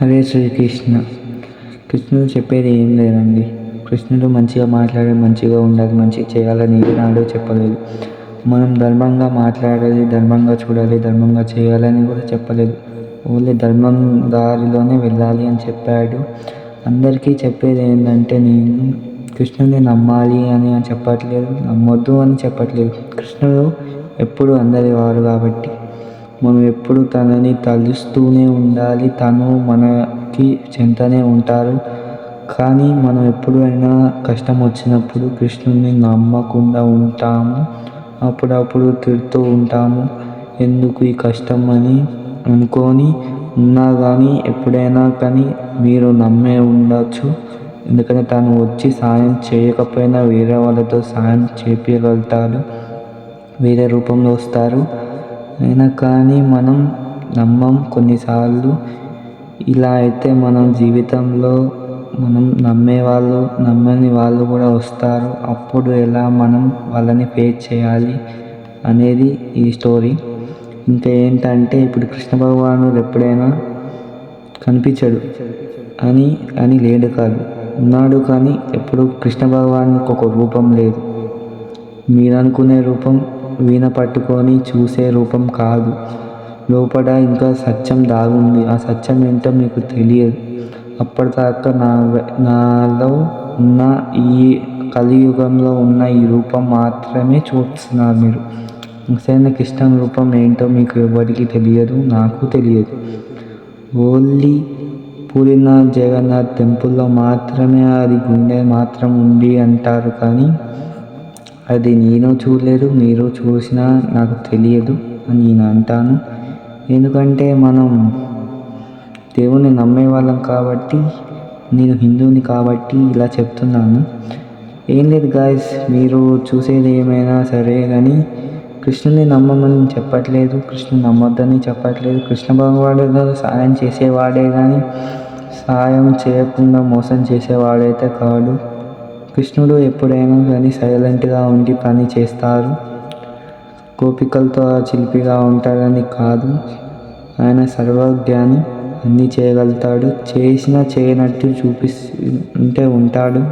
హరే శ్రీకృష్ణ. కృష్ణుడు చెప్పేది ఏం లేదండి. కృష్ణుడు మంచిగా మాట్లాడి మంచిగా ఉండాలి, మంచిగా చేయాలని ఏనాడు చెప్పలేదు. మనం ధర్మంగా మాట్లాడాలి, ధర్మంగా చూడాలి, ధర్మంగా చేయాలని కూడా చెప్పలేదు. ఓన్లీ ధర్మం దారిలోనే వెళ్ళాలి అని చెప్పాడు. అందరికీ చెప్పేది ఏంటంటే, నేను కృష్ణుడిని నమ్మాలి అని చెప్పట్లేదు, నమ్మొద్దు అని చెప్పట్లేదు. కృష్ణుడు ఎప్పుడు అందరి వారు కాబట్టి మనం ఎప్పుడు తనని తలుస్తూనే ఉండాలి. తను మనకి చెంతనే ఉంటారు. కానీ మనం ఎప్పుడైనా కష్టం వచ్చినప్పుడు కృష్ణుడిని నమ్మకుండా ఉంటాము. అప్పుడప్పుడు తిడుతూ ఉంటాము, ఎందుకు ఈ కష్టం అని అనుకొని ఉన్నా కానీ ఎప్పుడైనా కానీ మీరు నమ్మే ఉండొచ్చు. ఎందుకంటే తను వచ్చి సాయం చేయకపోయినా వేరే వాళ్ళతో సాయం చేపించగలుగుతాడు, వేరే రూపంలో వస్తారు. అయినా కానీ మనం నమ్మం. కొన్నిసార్లు ఇలా అయితే మనం జీవితంలో మనం నమ్మేవాళ్ళు నమ్మని వాళ్ళు కూడా వస్తారు. అప్పుడు ఎలా మనం వాళ్ళని ఫేస్ చేయాలి అనేది ఈ స్టోరీ. ఇంకా ఏంటంటే, ఇప్పుడు కృష్ణ భగవానుడు ఎప్పుడైనా కనిపించడు అని లేడు కాదు, ఉన్నాడు. కానీ ఎప్పుడు కృష్ణ భగవానుడికి ఒక రూపం లేదు. మీరు అనుకునే రూపం వీణ పట్టుకొని చూసే రూపం కాదు. లోపల ఇంకా సత్యం దాగుంది. ఆ సత్యం ఏంటో మీకు తెలియదు. అప్పటిదాకా నాలో ఉన్న ఈ కలియుగంలో ఉన్న ఈ రూపం మాత్రమే చూస్తున్నారు మీరు. అసలైన కృష్ణ రూపం ఏంటో మీకు ఎవరికి తెలియదు, నాకు తెలియదు. ఓన్లీ పూరీనాథ్ జగన్నాథ్ టెంపుల్లో మాత్రమే అది గుండె మాత్రం ఉంది అంటారు. కానీ అది నేను చూడలేదు, మీరు చూసినా నాకు తెలియదు అని నేను అంటాను. ఎందుకంటే మనం దేవుని నమ్మేవాళ్ళం కాబట్టి, నేను హిందువుని కాబట్టి ఇలా చెప్తున్నాను. ఏం లేదు గాయస్, మీరు చూసేది ఏమైనా సరే కానీ కృష్ణుని నమ్మమని చెప్పట్లేదు, కృష్ణుని నమ్మొద్దని చెప్పట్లేదు. కృష్ణ భగవానుడు సాయం చేసేవాడే కానీ సాయం చేయకుండా మోసం చేసేవాడైతే కాడు. కృష్ణుడు ఎప్పుడైనా కానీ సైలెంట్గా ఉండి పని చేస్తారు. గోపికలతో చిలిపిగా ఉంటాడని కాదు. ఆయన సర్వజ్ఞాని, అన్నీ చేయగలుగుతాడు. చేసినా చేయనట్టు చూపిస్తుంటే ఉంటాడు.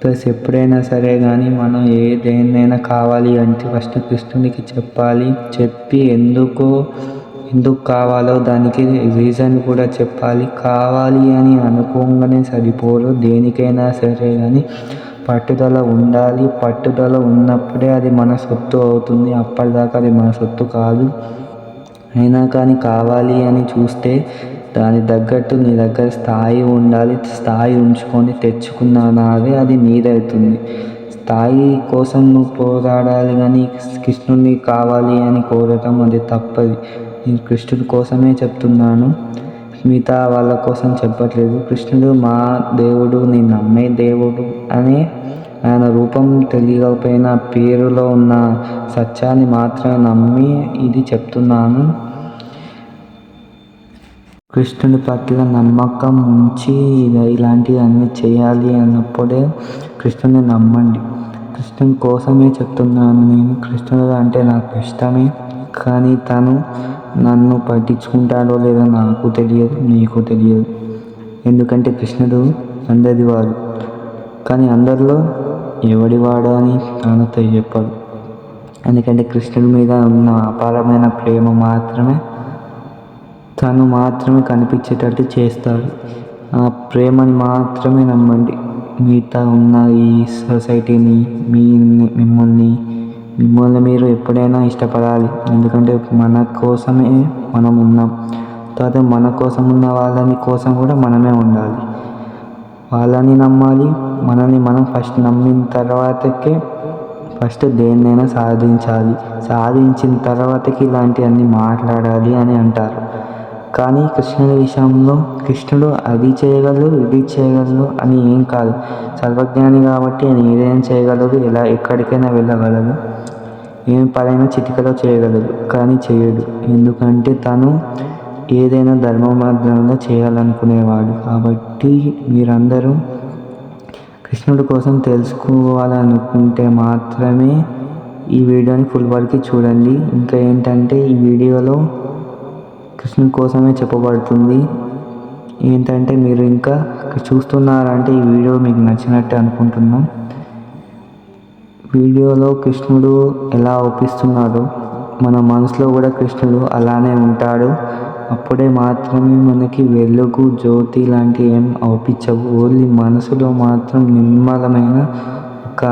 ప్లస్ ఎప్పుడైనా సరే కానీ మనం ఏదైనా కావాలి అంటే ఫస్ట్ కృష్ణునికి చెప్పాలి. చెప్పి ఎందుకు కావాలో దానికి రీజన్ కూడా చెప్పాలి. కావాలి అని అనుకోగానే సరిపోదు. దేనికైనా సరే కానీ పట్టుదల ఉండాలి. పట్టుదల ఉన్నప్పుడే అది మన సొత్తు అవుతుంది. అప్పటిదాకా అది మన సొత్తు కాదు. అయినా కానీ కావాలి అని చూస్తే దాని తగ్గట్టు నీ దగ్గర స్థాయి ఉండాలి. స్థాయి ఉంచుకొని తెచ్చుకున్నానాదే అది నీదవుతుంది. స్థాయి కోసం నువ్వు పోరాడాలి కానీ కృష్ణుడిని కావాలి అని కోరటం అది తప్పది. నేను కృష్ణుడి కోసమే చెప్తున్నాను, మిగతా వాళ్ళ కోసం చెప్పట్లేదు. కృష్ణుడు మా దేవుడు, నేను నమ్మే దేవుడు అనే ఆయన రూపం తెలియకపోయినా పేరులో ఉన్న సత్యాన్ని మాత్రమే నమ్మి ఇది చెప్తున్నాను. కృష్ణుడి పట్ల నమ్మకం ఉంచి ఇలాంటివి అన్నీ చేయాలి అన్నప్పుడే కృష్ణుడిని నమ్మండి. కృష్ణుని కోసమే చెప్తున్నాను నేను. కృష్ణుడు అంటే నాకు ఇష్టమే, కానీ తను నన్ను పట్టించుకుంటాడో లేదో నాకు తెలియదు, నీకు తెలియదు. ఎందుకంటే కృష్ణుడు అందరి వాడు, కానీ అందరిలో ఎవడివాడో అని తనతో చెప్పడు. ఎందుకంటే కృష్ణుడి మీద ఉన్న అపారమైన ప్రేమ మాత్రమే తను మాత్రమే కనిపించేటట్టు చేస్తాడు. ఆ ప్రేమని మాత్రమే నమ్మండి. మిగతా ఉన్న ఈ సొసైటీని, మిమ్మల్ని మీరు ఎప్పుడైనా ఇష్టపడాలి. ఎందుకంటే మన కోసమే మనం ఉన్నాం. తర్వాత మన కోసం ఉన్న వాళ్ళని కోసం కూడా మనమే ఉండాలి. వాళ్ళని నమ్మాలి, మనల్ని మనం ఫస్ట్ నమ్మిన తర్వాతకే ఫస్ట్ దేన్నైనా సాధించాలి. సాధించిన తర్వాతకి ఇలాంటివన్నీ మాట్లాడాలి అని అంటారు. కానీ కృష్ణుడి విషయంలో కృష్ణుడు అది చేయగలడు, ఇది చేయగలడు అని ఏం కాదు. సర్వజ్ఞాని కాబట్టి ఆయన ఏదైనా చేయగలడు, ఎక్కడికైనా వెళ్ళగలడు, ఏం పనైనా చిటికలో చేయగలడు. కానీ చేయడు. ఎందుకంటే తను ఏదైనా ధర్మబద్ధంగా చేయాలనుకునేవాడు. కాబట్టి మీరందరూ కృష్ణుడి కోసం తెలుసుకోవాలనుకుంటే మాత్రమే ఈ వీడియోని ఫుల్ వరకు చూడండి. ఇంకా ఏంటంటే ఈ వీడియోలో కృష్ణుడి కోసమే చెప్పబడుతుంది. ఏంటంటే మీరు ఇంకా చూస్తున్నారంటే ఈ వీడియో మీకు నచ్చినట్టు అనుకుంటున్నాం. వీడియోలో కృష్ణుడు ఎలా ఒప్పిస్తున్నాడో మన మనసులో కూడా కృష్ణుడు అలానే ఉంటాడు. అప్పుడే మాత్రమే మనకి వెలుగు జ్యోతి లాంటి ఏం అవుపించవు. ఓన్లీ మనసులో మాత్రం నిర్మలమైన ఒక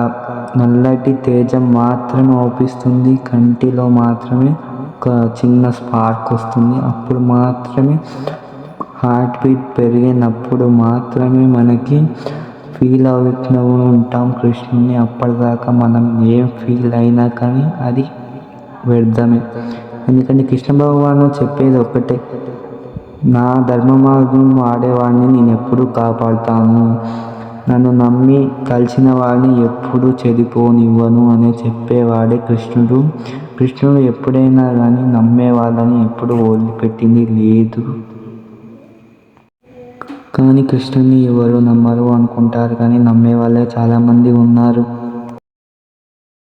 నల్లటి తేజం మాత్రమే అవుపిస్తుంది. కంటిలో మాత్రమే ఒక చిన్న స్పార్క్ వస్తుంది. అప్పుడు మాత్రమే హార్ట్ బీట్ పెరిగినప్పుడు మాత్రమే మనకి ఫీల్ అవుతూ ఉంటాం కృష్ణుని. అప్పటిదాకా మనం ఏం ఫీల్ అయినా కానీ అది వ్యర్థమే. ఎందుకంటే కృష్ణ భగవాను చెప్పేది ఒక్కటే, నా ధర్మ మార్గం వాడేవాడిని నేను ఎప్పుడూ కాపాడుతాను, నన్ను నమ్మి కలిసిన వాడిని ఎప్పుడూ చెడిపోనివ్వను అని చెప్పేవాడే కృష్ణుడు. కృష్ణుడు ఎప్పుడైనా కానీ నమ్మే వాళ్ళని ఎప్పుడు వదిలిపెట్టింది లేదు. కానీ కృష్ణుని ఎవరు నమ్మరు అనుకుంటారు, కానీ నమ్మే వాళ్ళే చాలామంది ఉన్నారు.